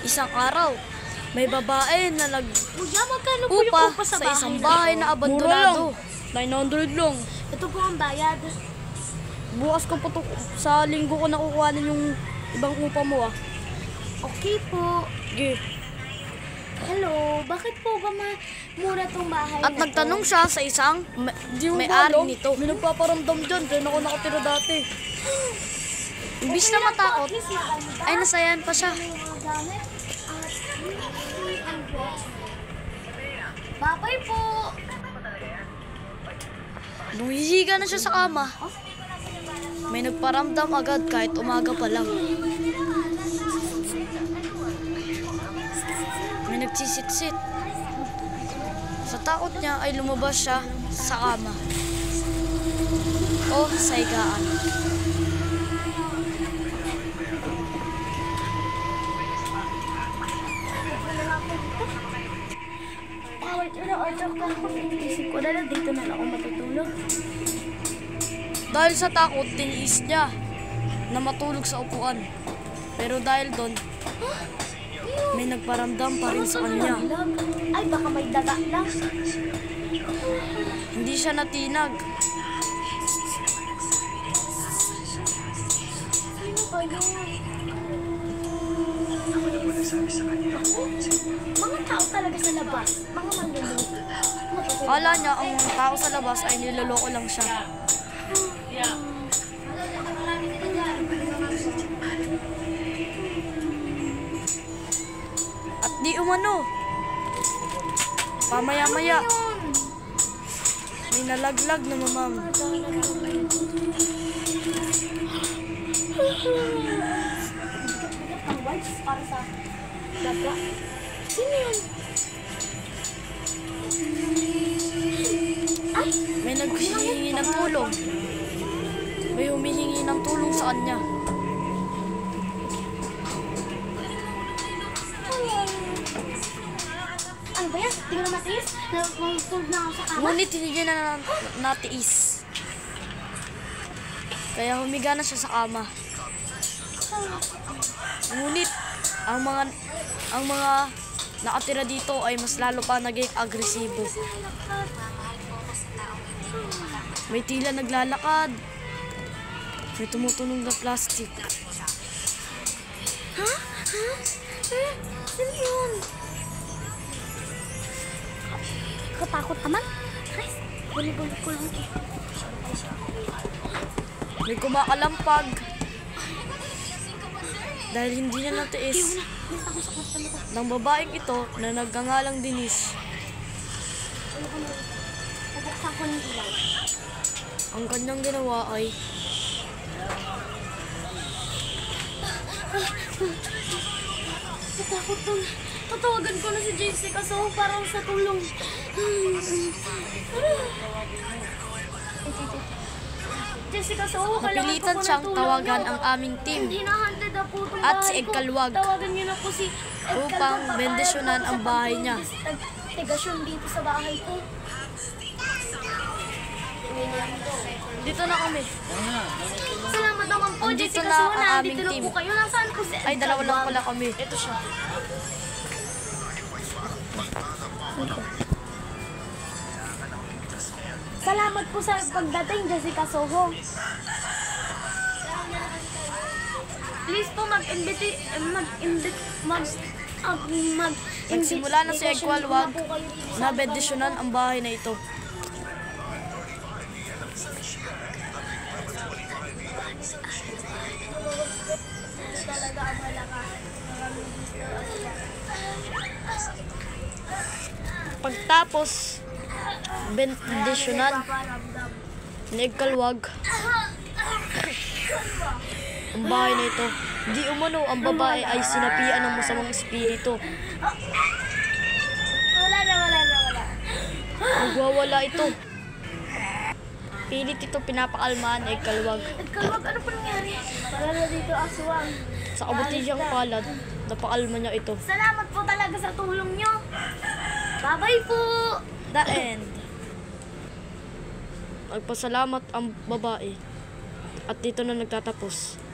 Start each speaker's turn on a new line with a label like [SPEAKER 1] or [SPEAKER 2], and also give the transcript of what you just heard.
[SPEAKER 1] Isang araw, may babae na
[SPEAKER 2] Kuya, magkano po yung
[SPEAKER 1] upa
[SPEAKER 2] upa
[SPEAKER 1] sa isang bahay na abandonado.
[SPEAKER 3] 900 lang.
[SPEAKER 2] Ito po ang bayad.
[SPEAKER 3] Bukas ko po sa linggo ko nakukuhanin yung ibang upa mo ah.
[SPEAKER 2] Okay po.
[SPEAKER 3] Sige.
[SPEAKER 2] Hello, bakit po ba mura tong bahay
[SPEAKER 1] At
[SPEAKER 2] na
[SPEAKER 1] nagtanong siya sa isang
[SPEAKER 3] Di mo
[SPEAKER 1] may-ari
[SPEAKER 3] ba alam?
[SPEAKER 1] nito.
[SPEAKER 3] May nagpaparamdam dyan. Diyan ako nakatira dati.
[SPEAKER 1] Imbis na matakot, ay nasayan pa siya.
[SPEAKER 2] Babay po.
[SPEAKER 1] Bumihiga na siya sa kama. May nagparamdam agad kahit umaga pa lang. May nagsisitsit. Sa takot niya ay lumabas siya sa kama o sa higaan.
[SPEAKER 2] Isip ko na dito na lang ako matutulog.
[SPEAKER 1] Dahil sa takot, tiniis niya na matulog sa upuan. Pero dahil doon, may nagparamdam pa rin sa kanya.
[SPEAKER 2] Ay, baka may daga lang.
[SPEAKER 1] Hindi siya natinag.
[SPEAKER 2] Sino ba yun? Mga tao talaga sa labas. Mga manluloko.
[SPEAKER 1] Kala niya ang mga tao sa labas ay niloloko lang siya. At di umano. Pamaya-maya, may nalaglag na mamam.
[SPEAKER 2] Ang wipes para sa daga. Sino yun? Ay,
[SPEAKER 1] May naghihingi ng tulong. May humihingi ng tulong sa kanya.
[SPEAKER 2] ano ba yan? Hindi ko na matiis. Nagtulog na ako sa kama.
[SPEAKER 1] Ngunit hindi niya na natiis. Kaya humiga na siya sa kama. Ngunit ang mga nakatira dito ay mas lalo pa naging agresibo. May tila naglalakad. May tumutunog na plastic.
[SPEAKER 2] Ha? Sino yun? Katakot naman. Guys, buli-buli ko lang eh.
[SPEAKER 1] May kumakalampag. Dahil hindi niya natiis ng babaeng ito na nagngangalang Denise.
[SPEAKER 2] Nabuksan ko ng ilaw.
[SPEAKER 1] Ang kanyang ginawa ay
[SPEAKER 2] Natakot to. Tatawagan ko na si Jessica so parang sa tulong. Jessica, so
[SPEAKER 1] napilitan siyang tawagan ang aming team
[SPEAKER 2] Hinahantid na po itong
[SPEAKER 1] at si
[SPEAKER 2] bahay
[SPEAKER 1] Ed
[SPEAKER 2] ko.
[SPEAKER 1] Kalwag
[SPEAKER 2] Tawagan niyo na po si Ed
[SPEAKER 1] upang
[SPEAKER 2] Kalwag para
[SPEAKER 1] bendisyonan
[SPEAKER 2] po
[SPEAKER 1] ang
[SPEAKER 2] sa
[SPEAKER 1] bahay niya.
[SPEAKER 2] Tigasyon dito sa bahay ko.
[SPEAKER 1] Dito na kami.
[SPEAKER 2] Salamat naman po,
[SPEAKER 1] Andito
[SPEAKER 2] Jessica.
[SPEAKER 1] na
[SPEAKER 2] So,
[SPEAKER 1] ang aming
[SPEAKER 2] nandito na
[SPEAKER 1] team.
[SPEAKER 2] po kayo. Nasaan po si Ed
[SPEAKER 1] Ay, dalawa lang
[SPEAKER 2] Kalwag?
[SPEAKER 1] pala kami.
[SPEAKER 2] Ito siya. Salamat po sa pagdating, Jessica Soho. Please po
[SPEAKER 1] Nagsimula na si Ed Kalwag na bendisyonan ang bahay na ito. Pagtapos bendisyonan ni Ed Kalwag ang bahay na ito, di umano ang babae ay sinapian ng masamang espiritu.
[SPEAKER 2] Wala.
[SPEAKER 1] Nagwawala ito. Pilit ito pinapakalmaan ni Ed Kalwag.
[SPEAKER 2] Ed Kalwag, ano pa nangyari? Para na dito aswang.
[SPEAKER 1] Sa kabutihang palad, napakalma niya ito.
[SPEAKER 2] Salamat po talaga sa tulong nyo. Bye-bye po.
[SPEAKER 1] The end. Nagpasalamat ang babae. At dito na nagtatapos.